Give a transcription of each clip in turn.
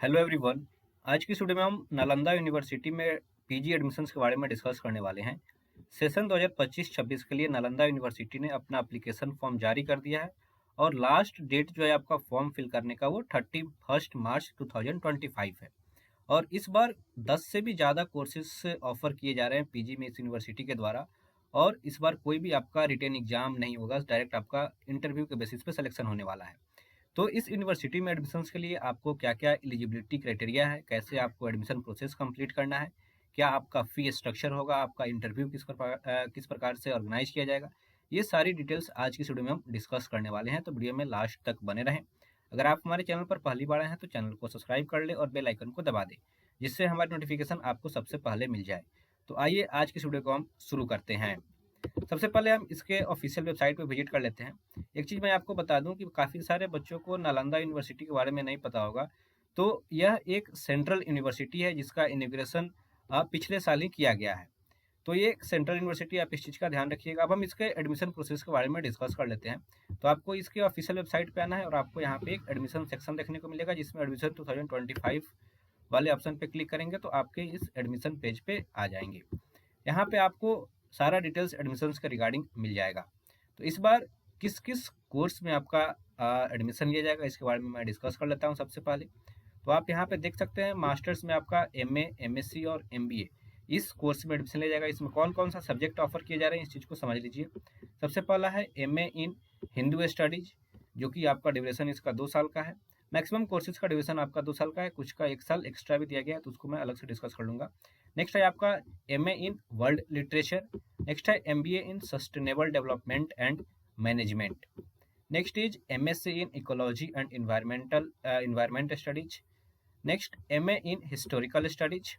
Hello everyone. आज की studio में हम नालंदा यूनिवर्सिटी में पीजी एडमिशन्स के बारे में डिस्कस करने वाले हैं। सेशन 2025-26 के लिए नालंदा यूनिवर्सिटी ने अपना एप्लीकेशन फॉर्म जारी कर दिया है और लास्ट डेट जो है आपका फॉर्म फिल करने का वो 31 मार्च 2025 है। और इस बार 10 से भी ज़्यादा कोर्सेज ऑफर किए जा रहे हैं पीजी में इस यूनिवर्सिटी के द्वारा। और इस बार कोई भी आपका रिटेन एग्जाम नहीं होगा, डायरेक्ट आपका इंटरव्यू के बेसिस पे सिलेक्शन होने वाला है। तो इस यूनिवर्सिटी में एडमिशन्स के लिए आपको क्या-क्या एलिजिबिलिटी क्राइटेरिया है, कैसे आपको एडमिशन प्रोसेस कंप्लीट करना है, क्या आपका फी स्ट्रक्चर होगा, आपका इंटरव्यू किस प्रकार से ऑर्गेनाइज किया जाएगा, ये सारी डिटेल्स आज की वीडियो में हम डिस्कस करने वाले हैं। तो वीडियो में लास्ट तक बने रहें। अगर आप हमारे चैनल पर पहली बार आए हैं तो चैनल को सब्सक्राइब कर लें और बेल आइकन को दबा दें, जिससे हमारी नोटिफिकेशन आपको सबसे पहले मिल जाए। तो आइए आज की वीडियो को हम शुरू करते हैं। सबसे पहले हम इसके ऑफिशियल वेबसाइट पे विजिट कर लेते हैं। एक चीज़ मैं आपको बता दूं कि काफ़ी सारे बच्चों को नालंदा यूनिवर्सिटी के बारे में नहीं पता होगा। तो यह एक सेंट्रल यूनिवर्सिटी है जिसका इनॉग्रेशन पिछले साल ही किया गया है। तो ये एक सेंट्रल यूनिवर्सिटी, आप इस चीज़ का ध्यान रखिएगा। अब हम इसके एडमिशन प्रोसेस के बारे में डिस्कस कर लेते हैं। तो आपको इसके ऑफिशियल वेबसाइट पे आना है और आपको यहाँ पे एक एडमिशन सेक्शन देखने को मिलेगा, जिसमें एडमिशन 2025 वाले ऑप्शन पे क्लिक करेंगे तो आपके इस एडमिशन पेज पे आ जाएंगे। यहाँ पे आपको सारा डिटेल्स एडमिशन्स के रिगार्डिंग मिल जाएगा। तो इस बार किस किस कोर्स में आपका एडमिशन लिया जाएगा, इसके बारे में मैं डिस्कस कर लेता हूँ सबसे पहले। तो आप यहाँ पे देख सकते हैं मास्टर्स में आपका एमए, एमएससी और एमबीए इस कोर्स में एडमिशन लिया जाएगा। इसमें कौन कौन सा सब्जेक्ट ऑफर किए जा रहे हैं, इस चीज़ को समझ लीजिए। सबसे पहला है एमए इन हिंदू स्टडीज, जो कि आपका ड्यूरेशन इसका 2 साल का है। मैक्सिमम कोर्सेज का ड्यूरेशन आपका 2 साल का है, कुछ का 1 साल एक्स्ट्रा भी दिया गया है, तो उसको मैं अलग से डिस्कस कर लूँगा। नेक्स्ट है आपका MA in world literature. Next है MBA in sustainable development and management. Next is MSc in ecology and environment studies. Next MA in historical studies.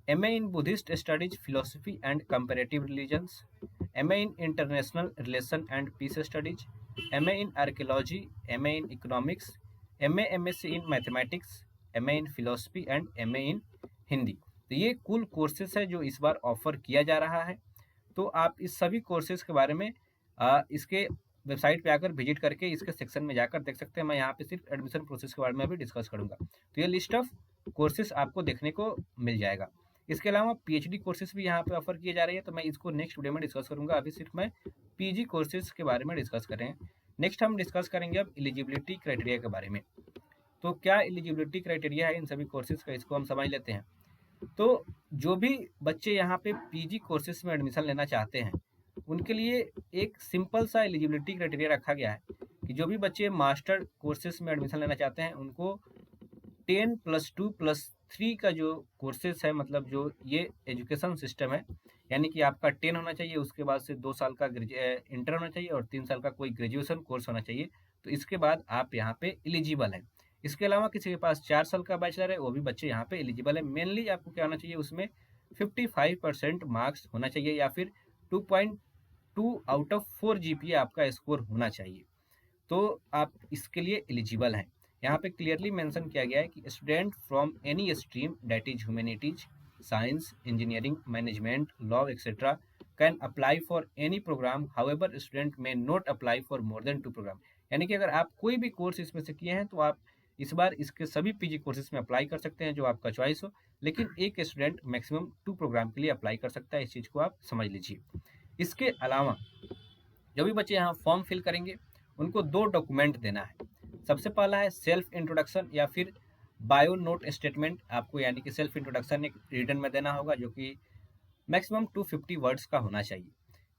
MA in Buddhist studies, philosophy and comparative religions. MA in international relation and peace studies. MA in archaeology. MA in economics. MA MSc in mathematics. MA in philosophy and MA in Hindi. तो ये कुल courses है जो इस बार offer किया जा रहा है। तो आप इस सभी कोर्सेज के बारे में इसके वेबसाइट पे आकर विजिट करके इसके सेक्शन में जाकर देख सकते हैं। मैं यहाँ पे सिर्फ एडमिशन प्रोसेस के बारे में भी डिस्कस करूंगा। तो ये लिस्ट ऑफ कोर्सेज आपको देखने को मिल जाएगा। इसके अलावा पीएचडी कोर्सेज भी यहाँ पे ऑफर किए जा रहे हैं, तो मैं इसको नेक्स्ट वीडियो में डिस्कस करूंगा। अभी सिर्फ मैं पीजी कोर्सेज के बारे में डिस्कस कर रहे हैं। नेक्स्ट हम डिस्कस करेंगे अब एलिजिबिलिटी क्राइटेरिया के बारे में। तो क्या एलिजिबिलिटी क्राइटेरिया है इन सभी कोर्सेज का, इसको हम समझ लेते हैं। तो जो भी बच्चे यहाँ पे पीजी कोर्सेज में एडमिशन लेना चाहते हैं, उनके लिए एक सिंपल सा एलिजिबिलिटी क्राइटेरिया रखा गया है कि जो भी बच्चे मास्टर कोर्सेज में एडमिशन लेना चाहते हैं, उनको 10+2+3 का जो कोर्सेज है, मतलब जो ये एजुकेशन सिस्टम है, यानी कि आपका 10 होना चाहिए, उसके बाद से 2 साल का इंटर होना चाहिए और 3 साल का कोई ग्रेजुएशन कोर्स होना चाहिए। तो इसके बाद आप यहाँ पे एलिजिबल हैं। इसके अलावा किसी के पास 4 साल का बैचलर है, वो भी बच्चे यहाँ पे एलिजिबल है। मेनली आपको क्या होना चाहिए, उसमें 55% मार्क्स होना चाहिए या फिर 2.2 आउट ऑफ 4 जीपीए आपका स्कोर होना चाहिए, तो आप इसके लिए एलिजिबल हैं। यहाँ पे क्लियरली मेंशन किया गया है कि student from any stream that is humanities, science, engineering, management, law etcetera can apply for any program, however student may not apply for more than 2 program. यानी कि अगर आप कोई भी कोर्स इसमें से किए हैं तो आप इस बार इसके सभी पीजी कोर्सेज में अप्लाई कर सकते हैं, जो आपका चॉइस हो। लेकिन एक स्टूडेंट मैक्सिमम 2 प्रोग्राम के लिए अप्लाई कर सकता है, इस चीज़ को आप समझ लीजिए। इसके अलावा जो भी बच्चे यहाँ फॉर्म फिल करेंगे, उनको 2 डॉक्यूमेंट देना है। सबसे पहला है सेल्फ इंट्रोडक्शन या फिर बायो नोट स्टेटमेंट आपको, यानी कि सेल्फ इंट्रोडक्शन एक रिटन में देना होगा, जो कि मैक्सिमम 250 वर्ड्स का होना चाहिए।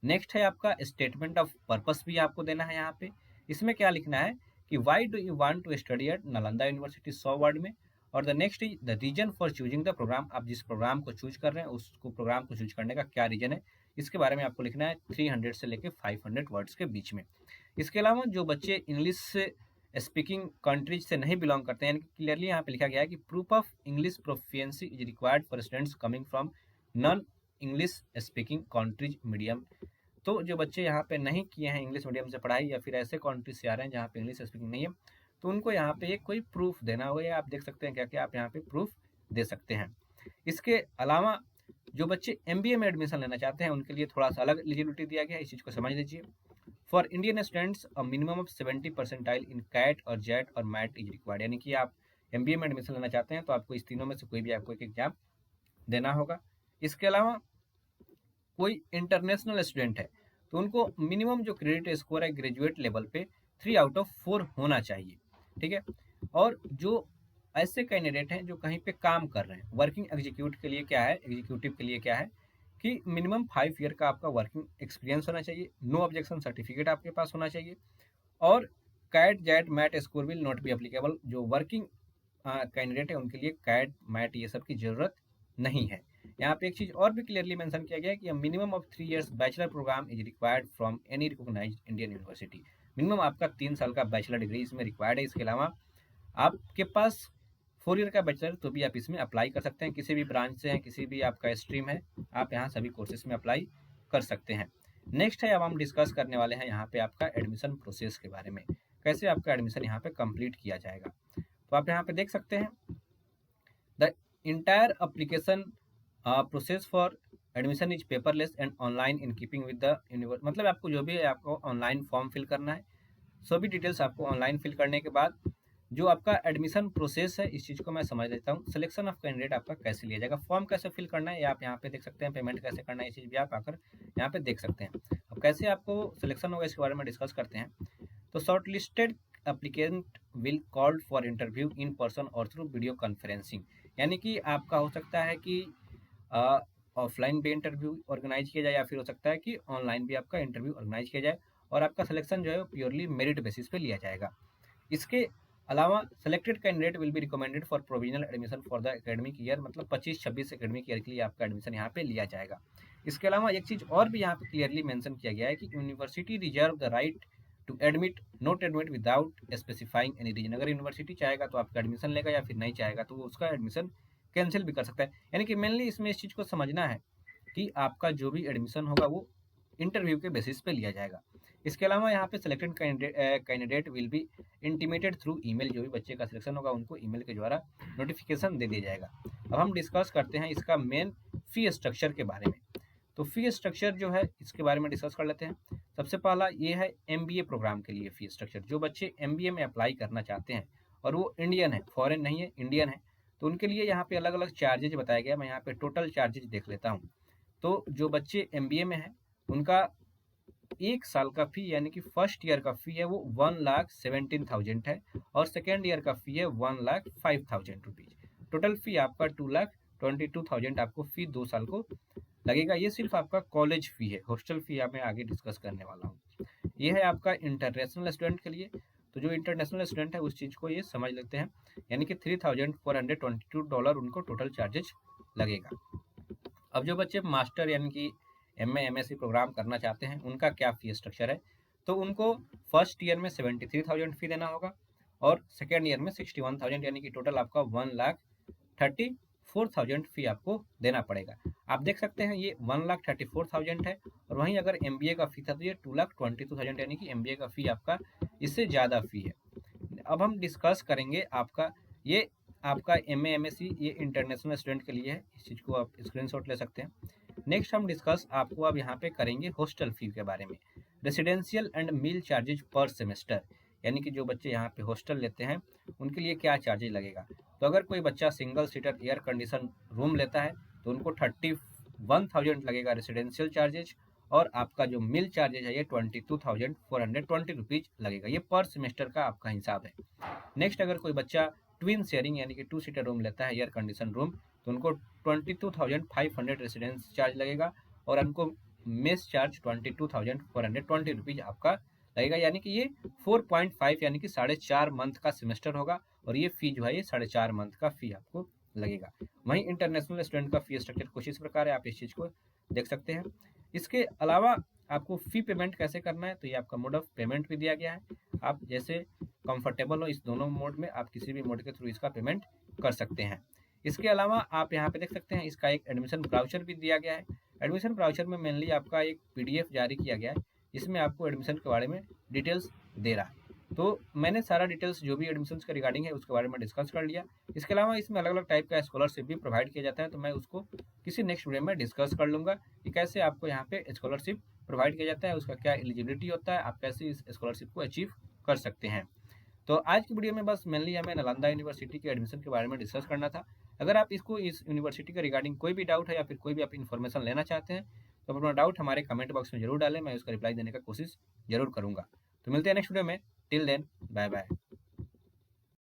नेक्स्ट है आपका स्टेटमेंट ऑफ पर्पस भी आपको देना है यहाँ पे। इसमें क्या लिखना है कि why do you want to study at Nalanda university, 100 word में। और the next is the reason for choosing the programme, आप जिस प्रोग्राम को चूज कर रहे हैं उसको प्रोग्राम को चूज करने का क्या रीजन है, इसके बारे में आपको लिखना है 300 से लेकर 500 वर्ड्स के बीच में। इसके अलावा जो बच्चे इंग्लिश स्पीकिंग कंट्रीज से नहीं बिलोंग करते हैं, क्लियरली यहाँ पे लिखा गया है कि proof of English proficiency is required for students coming from non English speaking countries medium. तो जो बच्चे यहाँ पे नहीं किए हैं इंग्लिश मीडियम से पढ़ाई, या फिर ऐसे कंट्रीज से आ रहे हैं जहाँ पे इंग्लिश स्पीकिंग नहीं है, तो उनको यहाँ पे एक कोई प्रूफ देना होगा, या आप देख सकते हैं क्या क्या आप यहाँ पे प्रूफ दे सकते हैं। इसके अलावा जो बच्चे एमबीए में एडमिशन लेना चाहते हैं, उनके लिए थोड़ा सा अलग एलिजिबिलिटी दिया गया है, इस चीज़ को समझ लीजिए। For Indian students a minimum of 70 percentile in CAT और जेट और मैट इज रिक्वायर्ड, यानी कि आप MBA में एडमिशन लेना चाहते हैं तो आपको इस तीनों में से कोई भी आपको एक एग्जाम देना होगा। इसके अलावा कोई इंटरनेशनल स्टूडेंट है तो उनको मिनिमम जो क्रेडिट स्कोर है ग्रेजुएट लेवल पे 3/4 होना चाहिए, ठीक है। और जो ऐसे कैंडिडेट हैं जो कहीं पे काम कर रहे हैं, वर्किंग एग्जीक्यूटिव के लिए क्या है, कि मिनिमम 5 ईयर का आपका वर्किंग एक्सपीरियंस होना चाहिए, नो ऑब्जेक्शन सर्टिफिकेट आपके पास होना चाहिए, और CAT XAT MAT score will not be applicable. जो वर्किंग कैंडिडेट है उनके लिए कैट मैट ये सब की जरूरत नहीं है। यहाँ पे एक चीज और भी क्लियरली मेंशन किया गया है कि minimum of 3 years bachelor programme is required from any recognised Indian university. Minimum आपका 3 साल का बैचलर डिग्री इसमें रिक्वायर्ड है। इसके अलावा आपके पास 4 ईयर का बैचलर तो भी आप इसमें अप्लाई कर सकते हैं, किसी भी ब्रांच से हैं, किसी भी आपका स्ट्रीम है, आप यहाँ सभी कोर्सेज में अप्लाई कर सकते हैं। नेक्स्ट है, अब हम डिस्कस करने वाले हैं यहाँ पे आपका एडमिशन प्रोसेस के बारे में, कैसे आपका एडमिशन यहाँ पे कंप्लीट किया जाएगा। तो आप यहाँ पे देख सकते हैं the entire application process for admission is paperless and online in keeping with the university. मतलब आपको जो भी है आपको ऑनलाइन फॉर्म फिल करना है, सभी डिटेल्स आपको ऑनलाइन फिल करने के बाद जो आपका एडमिशन प्रोसेस है, इस चीज़ को मैं समझ लेता हूँ। सिलेक्शन ऑफ कैंडिडेट आपका कैसे लिया जाएगा, फॉर्म कैसे फिल करना है, ये आप यहाँ पे देख सकते हैं, पेमेंट कैसे करना है, ये चीज़ भी आप आकर यहाँ पे देख सकते हैं। अब कैसे आपको सिलेक्शन होगा इसके बारे में डिस्कस करते हैं। तो short listed applicant will called for interview in person और थ्रू वीडियो कॉन्फ्रेंसिंग। यानी कि आपका हो सकता है कि ऑफलाइन भी इंटरव्यू ऑर्गेनाइज किया जाए, या फिर हो सकता है कि ऑनलाइन भी आपका इंटरव्यू ऑर्गेनाइज किया जाए, और आपका सिलेक्शन जो है वो प्योरली मेरिट बेसिस पे लिया जाएगा। इसके अलावा selected candidate will be recommended for provisional admission for the academic year, मतलब 25-26 एकेडमिक ईयर के लिए आपका एडमिशन यहाँ पे लिया जाएगा। इसके अलावा एक चीज़ और भी यहाँ पे क्लियरली मेंशन किया गया है कि university reserve the right to admit not admit without specifying any reason. अगर यूनिवर्सिटी चाहेगा तो आपका एडमिशन लेगा, या फिर नहीं चाहेगा तो वो उसका एडमिशन कैंसिल भी कर सकता है। यानी कि मेनली इसमें इस चीज़ को समझना है कि आपका जो भी एडमिशन होगा वो इंटरव्यू के बेसिस पे लिया जाएगा। इसके अलावा यहाँ पे selected candidate will be intimated through email. जो भी बच्चे का सिलेक्शन होगा उनको ईमेल के द्वारा नोटिफिकेशन दे दिया जाएगा। अब हम डिस्कस करते हैं इसका मेन फी स्ट्रक्चर के बारे में। तो फी स्ट्रक्चर जो है इसके बारे में डिस्कस कर लेते हैं। सबसे पहला ये है MBA प्रोग्राम के लिए फी स्ट्रक्चर। जो बच्चे MBA में अप्लाई करना चाहते हैं और वो इंडियन है, फॉरेन नहीं है, इंडियन है, तो उनके लिए यहाँ पे अलग अलग चार्जेज बताया गया। मैं यहाँ पे टोटल चार्जेज देख लेता हूँ। तो जो बच्चे MBA में है उनका 1 साल का फी यानी कि फर्स्ट ईयर का फी है वो 1,17,000 है, और सेकेंड ईयर का फी है 1,05,000 रुपीज। टोटल फी आपका 2,22,000 आपको फी 2 साल को लगेगा। ये सिर्फ आपका कॉलेज फी है। हॉस्टल फी मैं आगे डिस्कस करने वाला हूँ। ये है आपका इंटरनेशनल स्टूडेंट के लिए। तो जो इंटरनेशनल स्टूडेंट है उस चीज़ को ये समझ लेते हैं, यानी कि $3,422 उनको टोटल चार्जेज लगेगा। अब जो बच्चे मास्टर यानी कि MA MSc प्रोग्राम करना चाहते हैं उनका क्या फी स्ट्रक्चर है, तो उनको फर्स्ट ईयर में 73,000 फी देना होगा, और सेकेंड ईयर में 61,000, यानी कि टोटल आपका 1,34,000 फी आपको देना पड़ेगा। आप देख सकते हैं ये 1,34,000 है, और वहीं अगर MBA का फी था तो ये 2,22,000, यानी कि MBA का फी आपका इससे ज़्यादा फी है। अब हम डिस्कस करेंगे ये आपका MA MSc ये इंटरनेशनल स्टूडेंट के लिए है। इस चीज़ को आप स्क्रीनशॉट ले सकते हैं। नेक्स्ट हम डिस्कस आपको अब यहाँ पे करेंगे हॉस्टल फी के बारे में। रेसिडेंशियल एंड मील चार्जेज पर सेमेस्टर, यानी कि जो बच्चे यहाँ पे हॉस्टल लेते हैं उनके लिए क्या चार्जेज लगेगा। तो अगर कोई बच्चा single seater air condition room लेता है तो उनको 31,000 लगेगा रेसिडेंशियल चार्जेज, और आपका जो मील चार्जेज है ये 22,420 रुपीज लगेगा। ये पर सेमेस्टर का आपका हिसाब है। नेक्स्ट, अगर कोई बच्चा ट्विन शेयरिंग यानी कि 2 सीटर रूम लेता है एयर कंडीशन रूम, तो उनको 22,500 रेसिडेंस चार्ज लगेगा, और उनको मेस चार्ज 22,420 रुपीज आपका लगेगा। यानी कि ये 4.5 यानी कि 4.5 मंथ का सेमेस्टर होगा, और ये फी जो है ये 4.5 मंथ का फी आपको लगेगा। वहीं इंटरनेशनल स्टूडेंट का फी स्ट्रक्चर कुछ इस प्रकार है, आप इस चीज़ को देख सकते हैं। इसके अलावा आपको फी पेमेंट कैसे करना है, तो ये आपका मोड ऑफ पेमेंट भी दिया गया है। आप जैसे कंफर्टेबल हो इस दोनों मोड में, आप किसी भी मोड के थ्रू इसका पेमेंट कर सकते हैं। इसके अलावा आप यहाँ पे देख सकते हैं इसका एक एडमिशन ब्राउचर भी दिया गया है। एडमिशन ब्राउचर में मेनली आपका एक PDF जारी किया गया है, जिसमें आपको एडमिशन के बारे में डिटेल्स दे रहा है। तो मैंने सारा डिटेल्स जो भी एडमिशन के रिगार्डिंग है उसके बारे में डिस्कस कर लिया। इसके अलावा इसमें अलग अलग टाइप का स्कॉलरशिप भी प्रोवाइड किया जाता है, तो मैं उसको किसी नेक्स्ट वीडियो में डिस्कस कर लूँगा कि कैसे आपको यहाँ पे स्कॉलरशिप प्रोवाइड किया जाता है, उसका क्या एलिजिबिलिटी होता है, आप कैसे इस स्कॉलरशिप को अचीव कर सकते हैं। तो आज की वीडियो में बस मेनली हमें नालंदा यूनिवर्सिटी के एडमिशन के बारे में डिस्कस करना था। अगर आप इसको इस यूनिवर्सिटी के रिगार्डिंग कोई भी डाउट है या फिर कोई भी आप इन्फॉर्मेशन लेना चाहते हैं, तो अपना डाउट हमारे कमेंट बॉक्स में ज़रूर डालें, मैं उसका रिप्लाई देने का कोशिश ज़रूर करूँगा। तो मिलते हैं नेक्स्ट वीडियो में, टिल देन बाय बाय।